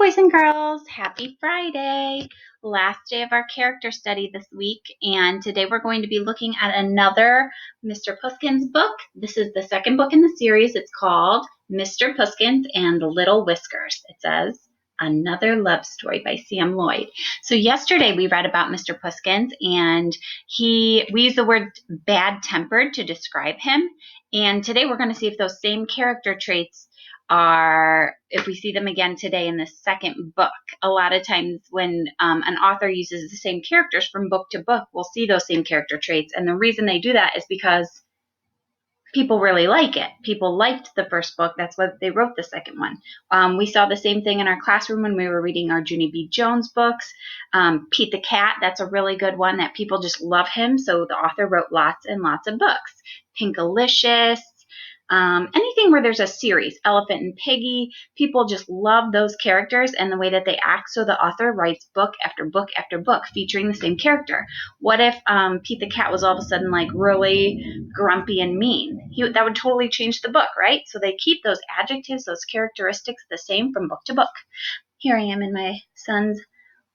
boys and girls, happy Friday. Last day of our character study this week, and today we're going to be looking at another Mr. Puskins book. This is the second book in the series. It's called Mr. Puskins and the Little Whiskers. It says Another Love Story by Sam Lloyd. So yesterday we read about Mr. Puskins, and we used the word bad-tempered to describe him. And today we're going to see if those same character traits if we see them again today in the second book. A lot of times when an author uses the same characters from book to book, we'll see those same character traits. And the reason they do that is because people really like it. People liked the first book. That's why they wrote the second one. We saw the same thing in our classroom when we were reading our Junie B. Jones books. Pete the Cat, that's a really good one that people just love him. So the author wrote lots and lots of books. Pinkalicious. Anything where there's a series, Elephant and Piggy, people just love those characters and the way that they act, so the author writes book after book after book featuring the same character. What if Pete the Cat was all of a sudden like really grumpy and mean? That would totally change the book, right? So they keep those adjectives, those characteristics the same from book to book. Here I am in my son's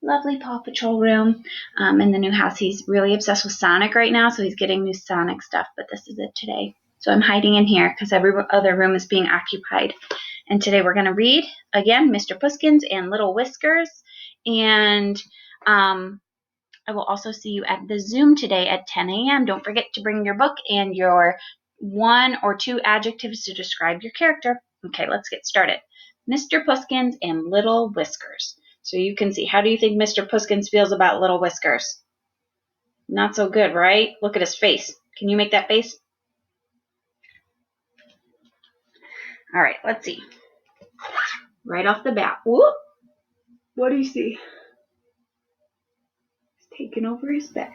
lovely Paw Patrol room in the new house. He's really obsessed with Sonic right now, so he's getting new Sonic stuff, but this is it today. So I'm hiding in here because every other room is being occupied. And today we're going to read, again, Mr. Puskins and Little Whiskers. And I will also see you at the Zoom today at 10 a.m. Don't forget to bring your book and your 1 or 2 adjectives to describe your character. Okay, let's get started. Mr. Puskins and Little Whiskers. So you can see, how do you think Mr. Puskins feels about Little Whiskers? Not so good, right? Look at his face. Can you make that face? All right, let's see. Right off the bat. Whoop! What do you see? He's taking over his bed.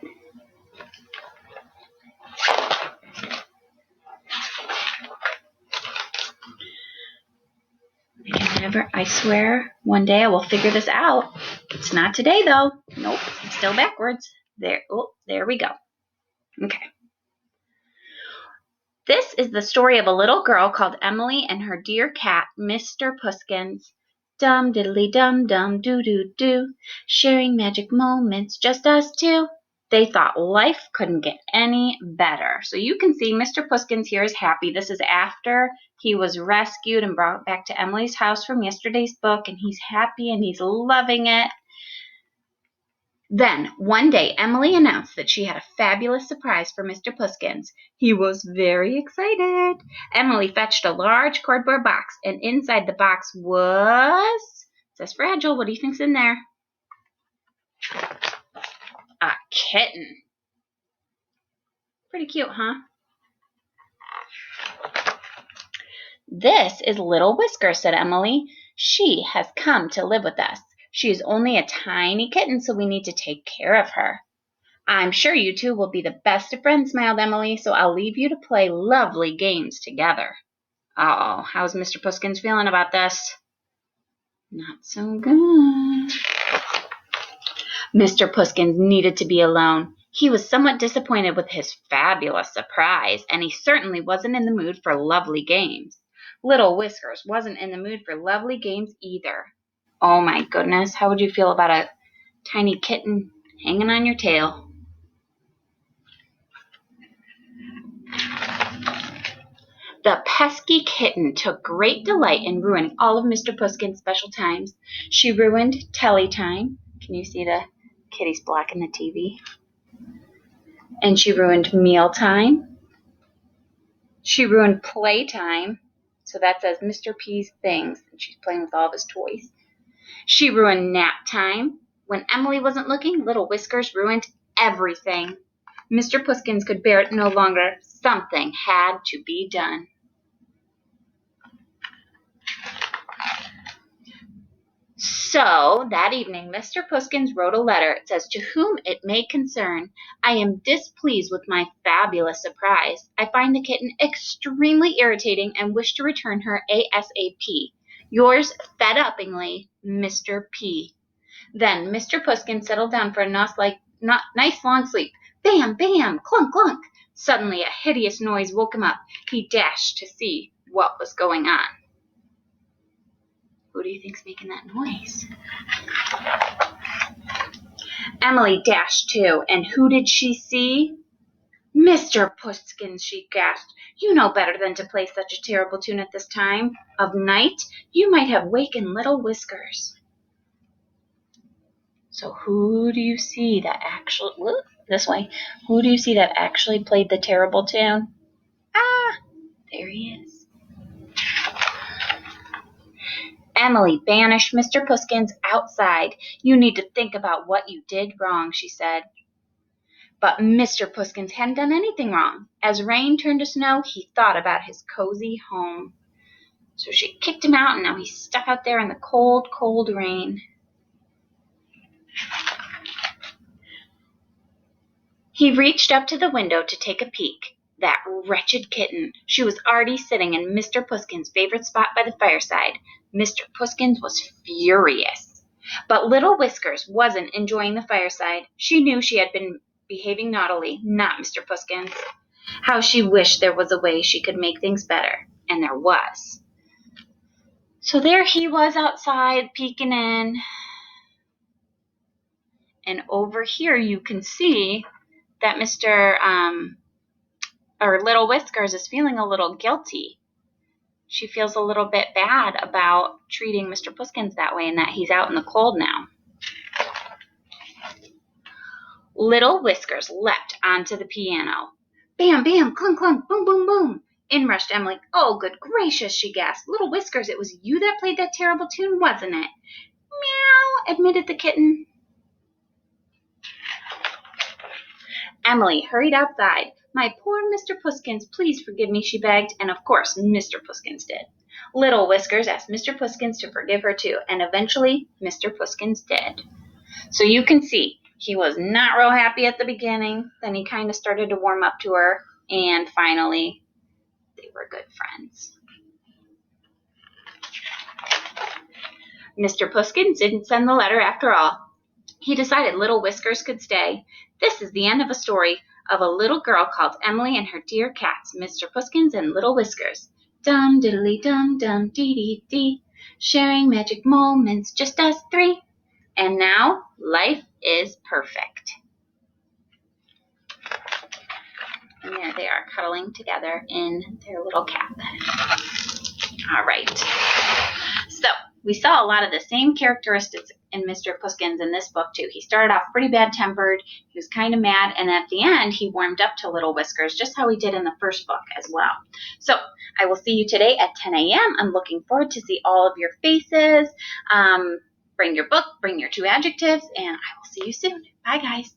I swear, one day I will figure this out. It's not today, though. Nope, I'm still backwards. There we go. Okay. This is the story of a little girl called Emily and her dear cat, Mr. Puskins. Dum diddly dum dum doo doo doo, sharing magic moments, just us two. They thought life couldn't get any better. So you can see Mr. Puskins here is happy. This is after he was rescued and brought back to Emily's house from yesterday's book, and he's happy and he's loving it. Then, one day, Emily announced that she had a fabulous surprise for Mr. Puskins. He was very excited. Emily fetched a large cardboard box, and inside the box was, it says fragile, what do you think's in there? A kitten. Pretty cute, huh? This is Little Whisker, said Emily. She has come to live with us. She is only a tiny kitten, so we need to take care of her. I'm sure you two will be the best of friends, smiled Emily, so I'll leave you to play lovely games together. Uh-oh, how's Mr. Puskins feeling about this? Not so good. Mr. Puskins needed to be alone. He was somewhat disappointed with his fabulous surprise, and he certainly wasn't in the mood for lovely games. Little Whiskers wasn't in the mood for lovely games either. Oh my goodness, how would you feel about a tiny kitten hanging on your tail? The pesky kitten took great delight in ruining all of Mr. Puskins' special times. She ruined telly time. Can you see the kitty's blocking the TV? And she ruined meal time. She ruined playtime. So that says Mr. P's things, and she's playing with all of his toys. She ruined nap time. When Emily wasn't looking, Little Whiskers ruined everything. Mr. Puskins could bear it no longer. Something had to be done. So, that evening, Mr. Puskins wrote a letter. It says, "To whom it may concern, I am displeased with my fabulous surprise. I find the kitten extremely irritating and wish to return her ASAP. Yours fed-uppingly, Mr. P." Then Mr. Puskins settled down for a nice long sleep. Bam, bam, clunk, clunk. Suddenly a hideous noise woke him up. He dashed to see what was going on. Who do you think's making that noise? Emily dashed to, and who did she see? Mr. Puskins, she gasped. You know better than to play such a terrible tune at this time of night. You might have wakened little Whiskers. So who do you see that actually, this way, who do you see that actually played the terrible tune? Ah, there he is. Emily banished Mr. Puskins outside. You need to think about what you did wrong, she said. But Mr. Puskins hadn't done anything wrong. As rain turned to snow, he thought about his cozy home. So she kicked him out, and now he's stuck out there in the cold, cold rain. He reached up to the window to take a peek. That wretched kitten. She was already sitting in Mr. Puskins' favorite spot by the fireside. Mr. Puskins was furious. But little Whiskers wasn't enjoying the fireside. She knew she had been behaving naughtily, not Mr. Puskins. How she wished there was a way she could make things better. And there was. So there he was outside, peeking in. And over here you can see that Little Whiskers is feeling a little guilty. She feels a little bit bad about treating Mr. Puskins that way and that he's out in the cold now. Little Whiskers leapt onto the piano. Bam, bam, clunk, clunk, boom, boom, boom. In rushed Emily. Oh, good gracious, she gasped. Little Whiskers, it was you that played that terrible tune, wasn't it? Meow, admitted the kitten. Emily hurried outside. My poor Mr. Puskins, please forgive me, she begged, and of course Mr. Puskins did. Little Whiskers asked Mr. Puskins to forgive her too, and eventually Mr. Puskins did. So you can see, he was not real happy at the beginning, then he kind of started to warm up to her, and finally they were good friends. Mr. Puskins didn't send the letter after all. He decided Little Whiskers could stay. This is the end of a story of a little girl called Emily and her dear cats, Mr. Puskins and Little Whiskers. Dum diddly dum dum dee dee dee, sharing magic moments, just us three. And now life is perfect. And there they are cuddling together in their little cat bed. All right. So we saw a lot of the same characteristics in Mr. Puskins in this book, too. He started off pretty bad-tempered. He was kind of mad. And at the end, he warmed up to Little Whiskers, just how he did in the first book as well. So I will see you today at 10 a.m. I'm looking forward to see all of your faces. Bring your book, bring your 2 adjectives, and I will see you soon. Bye, guys.